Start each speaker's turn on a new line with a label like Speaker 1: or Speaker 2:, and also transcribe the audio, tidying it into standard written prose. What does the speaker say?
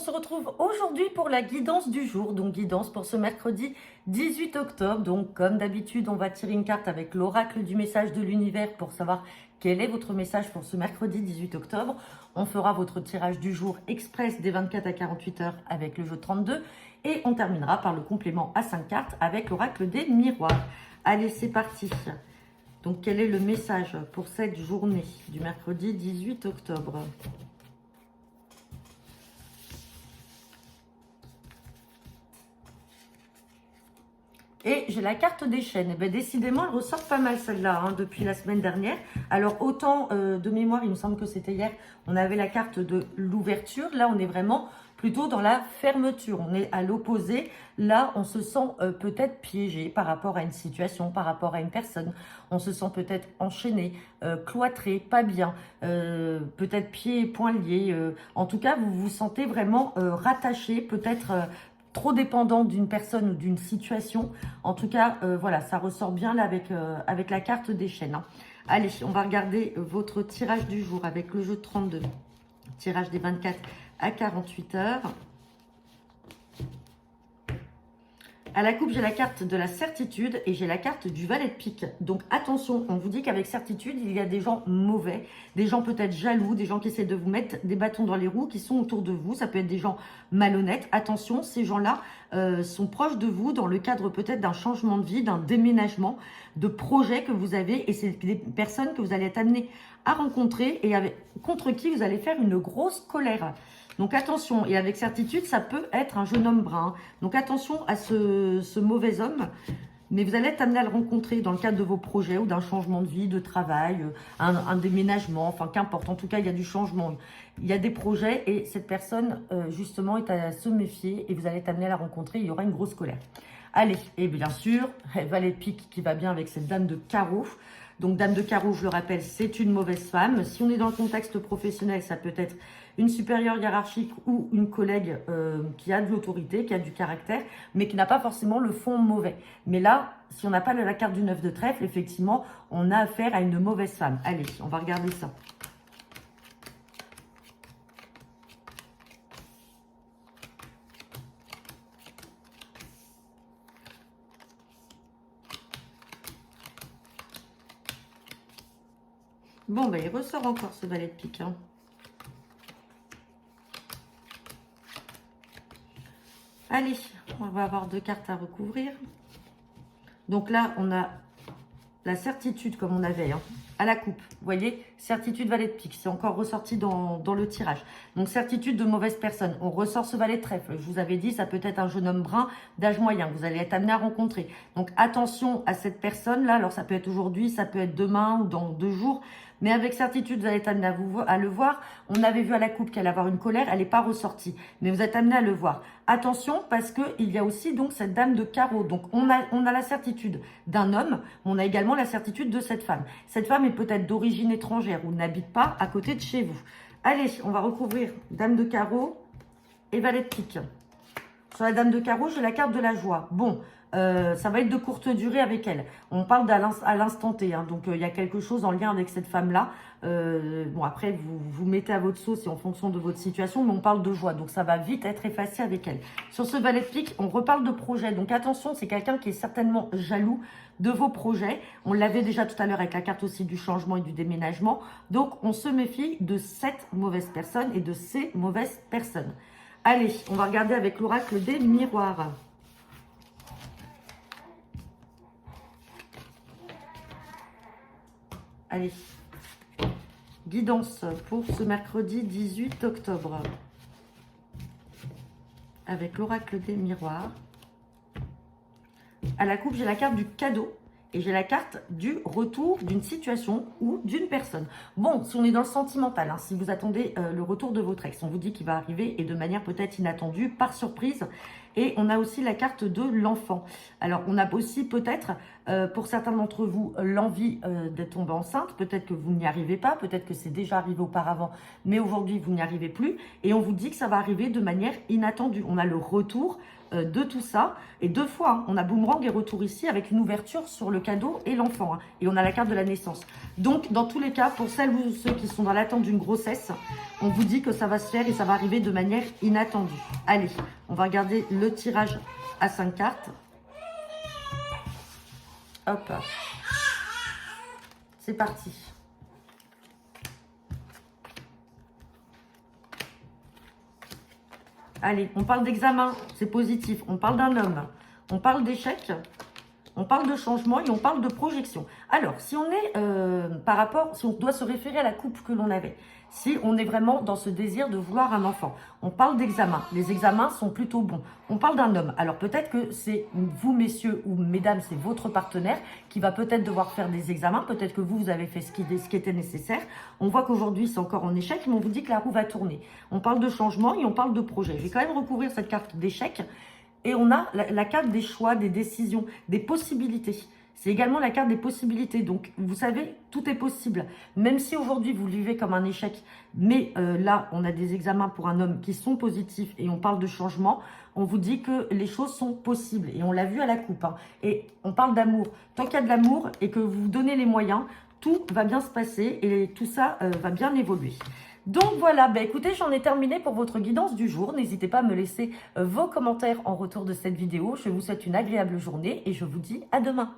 Speaker 1: se retrouve aujourd'hui pour la guidance du jour, donc guidance pour ce mercredi 18 octobre. Donc comme d'habitude, on va tirer une carte avec l'oracle du message de l'univers pour savoir quel est votre message pour ce mercredi 18 octobre. On fera votre tirage du jour express des 24 à 48 heures avec le jeu 32 et on terminera par le complément à 5 cartes avec l'oracle des miroirs. Allez, c'est parti. Donc quel est le message pour cette journée du mercredi 18 octobre ? Et j'ai la carte des chaînes. Et bien, décidément, elle ressort pas mal celle-là depuis la semaine dernière. Alors, autant de mémoire, il me semble que c'était hier, on avait la carte de l'ouverture. Là, on est vraiment plutôt dans la fermeture. On est à l'opposé. Là, on se sent peut-être piégé par rapport à une situation, par rapport à une personne. On se sent peut-être enchaîné, cloîtré, pas bien, peut-être pieds et poings liés. En tout cas, vous vous sentez vraiment rattaché, peut-être... trop dépendant d'une personne ou d'une situation. En tout cas, voilà, ça ressort bien là avec la carte des chaînes. Allez, on va regarder votre tirage du jour avec le jeu de 32. Tirage des 24 à 48 heures. À la coupe, j'ai la carte de la certitude et j'ai la carte du valet de pique. Donc attention, on vous dit qu'avec certitude, il y a des gens mauvais, des gens peut-être jaloux, des gens qui essaient de vous mettre des bâtons dans les roues, qui sont autour de vous. Ça peut être des gens malhonnêtes. Attention, ces gens-là sont proches de vous dans le cadre peut-être d'un changement de vie, d'un déménagement, de projets que vous avez. Et c'est des personnes que vous allez être amenés à rencontrer et contre qui vous allez faire une grosse colère. Donc attention, et avec certitude, ça peut être un jeune homme brun. Donc attention à ce mauvais homme, mais vous allez être amené à le rencontrer dans le cadre de vos projets ou d'un changement de vie, de travail, un déménagement, enfin qu'importe. En tout cas, il y a du changement, il y a des projets et cette personne, justement, est à se méfier et vous allez être amené à la rencontrer, il y aura une grosse colère. Allez, et bien sûr, valet de pique qui va bien avec cette dame de carreau. Donc, dame de carreau, je le rappelle, c'est une mauvaise femme. Si on est dans le contexte professionnel, ça peut être une supérieure hiérarchique ou une collègue qui a de l'autorité, qui a du caractère, mais qui n'a pas forcément le fond mauvais. Mais là, si on n'a pas la carte du 9 de trèfle, effectivement, on a affaire à une mauvaise femme. Allez, on va regarder ça. Bon, ben, il ressort encore ce valet de pique. Allez, on va avoir deux cartes à recouvrir. Donc là, on a la certitude comme on avait à la coupe. Vous voyez, certitude valet de pique. C'est encore ressorti dans le tirage. Donc certitude de mauvaise personne. On ressort ce valet de trèfle. Je vous avais dit, ça peut être un jeune homme brun d'âge moyen. Vous allez être amené à rencontrer. Donc attention à cette personne-là. Alors ça peut être aujourd'hui, ça peut être demain ou dans 2 jours. Mais avec certitude, vous allez être amené à le voir. On avait vu à la coupe qu'elle allait avoir une colère. Elle n'est pas ressortie. Mais vous êtes amené à le voir. Attention parce qu'il y a aussi donc cette dame de carreau. Donc on a la certitude d'un homme. On a également la certitude de cette femme. Cette femme est peut-être d'origine étrangère ou n'habite pas à côté de chez vous. Allez, on va recouvrir dame de carreau et valet de pique. Sur la dame de carreau, j'ai la carte de la joie. Bon, ça va être de courte durée avec elle. On parle à l'instant T, donc il y a quelque chose en lien avec cette femme-là. Bon, après, vous mettez à votre sauce et en fonction de votre situation, mais on parle de joie, donc ça va vite être effacé avec elle. Sur ce valet de pique, on reparle de projet. Donc attention, c'est quelqu'un qui est certainement jaloux de vos projets. On l'avait déjà tout à l'heure avec la carte aussi du changement et du déménagement. Donc, on se méfie de cette mauvaise personne et de ces mauvaises personnes. Allez, on va regarder avec l'oracle des miroirs. Allez, guidance pour ce mercredi 18 octobre. Avec l'oracle des miroirs. À la coupe, j'ai la carte du cadeau. Et j'ai la carte du retour d'une situation ou d'une personne. Bon, si on est dans le sentimental, si vous attendez le retour de votre ex, on vous dit qu'il va arriver et de manière peut-être inattendue, par surprise. Et on a aussi la carte de l'enfant. Alors, on a aussi peut-être, pour certains d'entre vous, l'envie d'être tombé enceinte. Peut-être que vous n'y arrivez pas, peut-être que c'est déjà arrivé auparavant, mais aujourd'hui, vous n'y arrivez plus. Et on vous dit que ça va arriver de manière inattendue. On a le retour de tout ça. Et 2 fois, hein, on a boomerang et retour ici avec une ouverture sur le cadeau et l'enfant. Hein, et on a la carte de la naissance. Donc, dans tous les cas, pour celles ou ceux qui sont dans l'attente d'une grossesse, on vous dit que ça va se faire et ça va arriver de manière inattendue. Allez, on va regarder le tirage à 5 cartes. Hop. C'est parti. Allez, on parle d'examen, c'est positif. On parle d'un homme. On parle d'échec. On parle de changement et on parle de projection. Alors, si on est si on doit se référer à la coupe que l'on avait, si on est vraiment dans ce désir de vouloir un enfant, on parle d'examen. Les examens sont plutôt bons. On parle d'un homme. Alors peut-être que c'est vous, messieurs ou mesdames, c'est votre partenaire qui va peut-être devoir faire des examens. Peut-être que vous avez fait ce qui était nécessaire. On voit qu'aujourd'hui, c'est encore en échec, mais on vous dit que la roue va tourner. On parle de changement et on parle de projet. Je vais quand même recouvrir cette carte d'échec. Et on a la carte des choix, des décisions, des possibilités. C'est également la carte des possibilités. Donc, vous savez, tout est possible. Même si aujourd'hui, vous le vivez comme un échec, mais là, on a des examens pour un homme qui sont positifs et on parle de changement, on vous dit que les choses sont possibles. Et on l'a vu à la coupe. Hein. Et on parle d'amour. Tant qu'il y a de l'amour et que vous vous donnez les moyens, tout va bien se passer et tout ça va bien évoluer. Donc voilà, écoutez, j'en ai terminé pour votre guidance du jour. N'hésitez pas à me laisser vos commentaires en retour de cette vidéo. Je vous souhaite une agréable journée et je vous dis à demain.